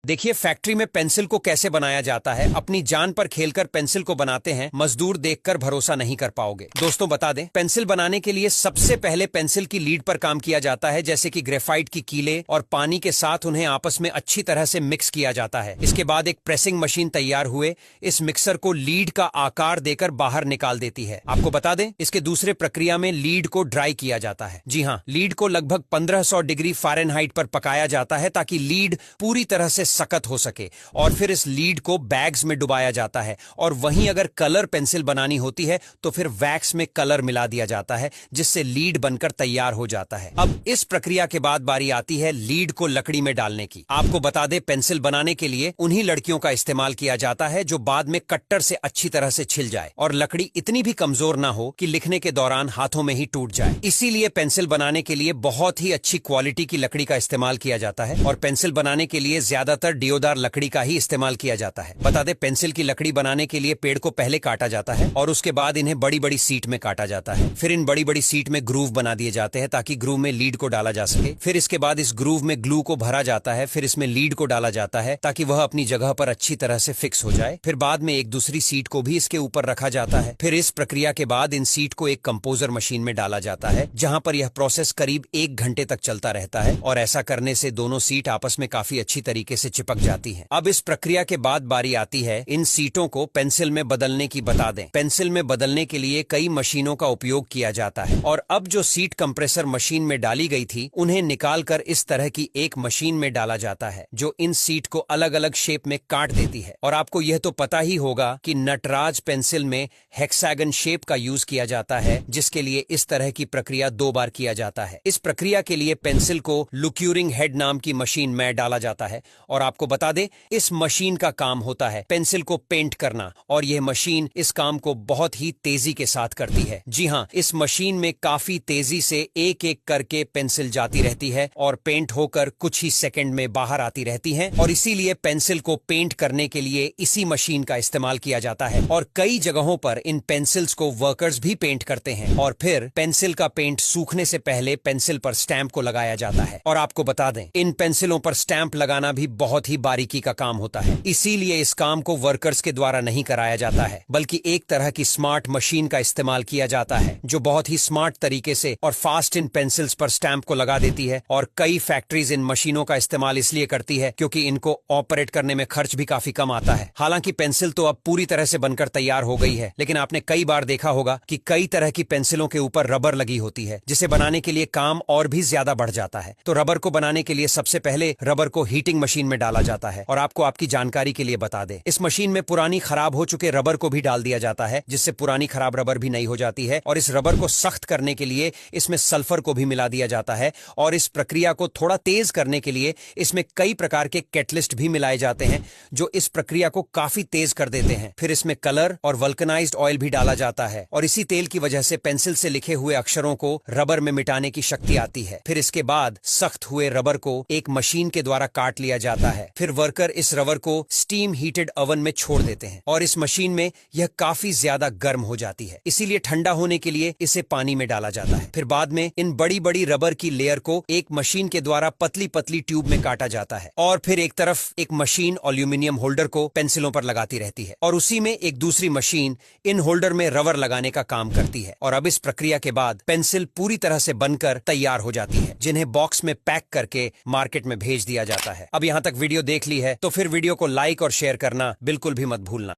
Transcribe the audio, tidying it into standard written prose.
देखिए फैक्ट्री में पेंसिल को कैसे बनाया जाता है। अपनी जान पर खेलकर पेंसिल को बनाते हैं, मजदूर देखकर भरोसा नहीं कर पाओगे। दोस्तों बता दें, पेंसिल बनाने के लिए सबसे पहले पेंसिल की लीड पर काम किया जाता है, जैसे कि ग्रेफाइट की कीले और पानी के साथ उन्हें आपस में अच्छी तरह से मिक्स किया जाता है। इसके बाद एक प्रेसिंग मशीन तैयार हुए इस मिक्सर को लीड का आकार देकर बाहर निकाल देती है। आपको बता दें, इसके दूसरे प्रक्रिया में लीड को ड्राई किया जाता है। जी हाँ, लीड को लगभग 1500 डिग्री फ़ारेनहाइट पर पकाया जाता है ताकि लीड पूरी तरह से सख्त हो सके, और फिर इस लीड को बैग्स में डुबाया जाता है। और वहीं अगर कलर पेंसिल बनानी होती है तो फिर वैक्स में कलर मिला दिया जाता है, जिससे लीड बनकर तैयार हो जाता है। अब इस प्रक्रिया के बाद बारी आती है लीड को लकड़ी में डालने की। आपको बता दें, पेंसिल बनाने के लिए उन्हीं लड़कियों का इस्तेमाल किया जाता है जो बाद में कट्टर से अच्छी तरह से छिल जाए और लकड़ी इतनी भी कमजोर ना हो कि लिखने के दौरान हाथों में ही टूट जाए। इसीलिए पेंसिल बनाने के लिए बहुत ही अच्छी क्वालिटी की लकड़ी का इस्तेमाल किया जाता है, और पेंसिल बनाने के लिए ज्यादातर देवदार लकड़ी का ही इस्तेमाल किया जाता है। बता दें, पेंसिल की लकड़ी बनाने के लिए पेड़ को पहले काटा जाता है और उसके बाद इन्हें बड़ी बड़ी सीट में काटा जाता है। फिर इन बड़ी बड़ी सीट में ग्रूव बना दिए जाते हैं ताकि ग्रूव में लीड को डाला जा सके। फिर इसके बाद इस ग्रूव में ग्लू को भरा जाता है। फिर इसमें लीड को डाला जाता है ताकि वह अपनी जगह पर अच्छी तरह से फिक्स हो जाए। फिर बाद में एक दूसरी सीट को भी इसके ऊपर रखा जाता है। फिर इस प्रक्रिया के बाद इन सीट को एक कंपोजर मशीन में डाला जाता है, जहां पर यह प्रोसेस करीब 1 घंटे तक चलता रहता है, और ऐसा करने से दोनों सीट आपस में काफी अच्छी तरीके से चिपक जाती हैं। अब इस प्रक्रिया के बाद बारी आती है इन सीटों को पेंसिल में बदलने की। बता दें, पेंसिल में बदलने के लिए कई मशीनों का उपयोग किया जाता है, और अब जो सीट कंप्रेसर मशीन में डाली गई थी उन्हें निकालकर इस तरह की एक मशीन में डाला जाता है, जो इन सीट को अलग अलग शेप में काट देती है। और आपको यह तो पता ही होगा कि नटराज पेंसिल में हेक्सागन शेप का यूज किया जाता है, जिसके लिए इस तरह की प्रक्रिया 2 बार किया जाता है। इस प्रक्रिया के लिए पेंसिल को लुक्यूरिंग हेड नाम की मशीन में डाला जाता है, और आपको बता दें, इस मशीन का काम होता है पेंसिल को पेंट करना, और यह मशीन इस काम को बहुत ही तेजी के साथ करती है। जी हाँ, इस मशीन में काफी तेजी से एक एक करके पेंसिल जाती रहती है और पेंट होकर कुछ ही सेकंड में बाहर आती रहती है, और इसीलिए पेंसिल को पेंट करने के लिए इसी मशीन का इस्तेमाल किया जाता है। और कई जगहों पर इन पेंसिल्स को वर्कर्स भी पेंट करते हैं, और फिर पेंसिल का पेंट सूखने से पहले पेंसिल पर स्टैंप को लगाया जाता है। और आपको बता दें, इन पेंसिलों पर स्टैंप लगाना भी बहुत ही बारीकी का काम होता है, इसीलिए इस काम को वर्कर्स के द्वारा नहीं कराया जाता है, बल्कि एक तरह की स्मार्ट मशीन का इस्तेमाल किया जाता है, जो बहुत ही स्मार्ट तरीके से और फास्ट इन पेंसिल्स पर स्टैंप को लगा देती है। और कई फैक्ट्रीज इन मशीनों का इस्तेमाल इसलिए करती है क्योंकि इनको ऑपरेट करने में खर्च भी काफी कम आता है। हालांकि पेंसिल तो अब पूरी तरह से बनकर तैयार हो गई है, लेकिन आपने कई बार देखा होगा कि कई तरह की पेंसिलों के ऊपर रबर लगी होती है, जिसे बनाने के लिए काम और भी ज्यादा बढ़ जाता है। तो रबर को बनाने के लिए सबसे पहले रबर को हीटिंग मशीन में डाला जाता है। और आपको आपकी जानकारी के लिए बता दें, इस मशीन में पुरानी खराब हो चुके रबर को भी डाल दिया जाता है, जिससे पुरानी खराब रबर भी नई हो जाती है। और इस रबर को सख्त करने के लिए इसमें सल्फर को भी मिला दिया जाता है, और इस प्रक्रिया को थोड़ा तेज करने के लिए इसमें कई प्रकार के कैटलिस्ट भी मिलाए जाते हैं, जो इस प्रक्रिया को काफी तेज कर देते हैं। फिर इसमें कलर और वल्कनाइज्ड ऑयल भी डाला जाता है, और इसी तेल की वजह से पेंसिल से लिखे हुए अक्षरों को रबर में मिटाने की शक्ति आती है। फिर इसके बाद सख्त हुए रबर को एक मशीन के द्वारा काट लिया जाता है। फिर वर्कर इस रबर को स्टीम हीटेड ओवन में छोड़ देते हैं, और इस मशीन में यह काफी ज्यादा गर्म हो जाती है, इसीलिए ठंडा होने के लिए इसे पानी में डाला जाता है। फिर बाद में इन बड़ी बड़ी रबर की लेयर को एक मशीन के द्वारा पतली पतली ट्यूब में काटा जाता है, और फिर एक तरफ एक मशीन एल्यूमिनियम होल्डर को पेंसिलों पर लगाती रहती है, और उसी में एक दूसरी मशीन इन होल्डर में रबर लगाने का काम करती है। और अब इस प्रक्रिया के बाद पेंसिल पूरी तरह से बनकर तैयार हो जाती है, जिन्हें बॉक्स में पैक करके मार्केट में भेज दिया जाता है। अब यहाँ तक वीडियो देख ली है तो फिर वीडियो को लाइक और शेयर करना बिल्कुल भी मत भूलना।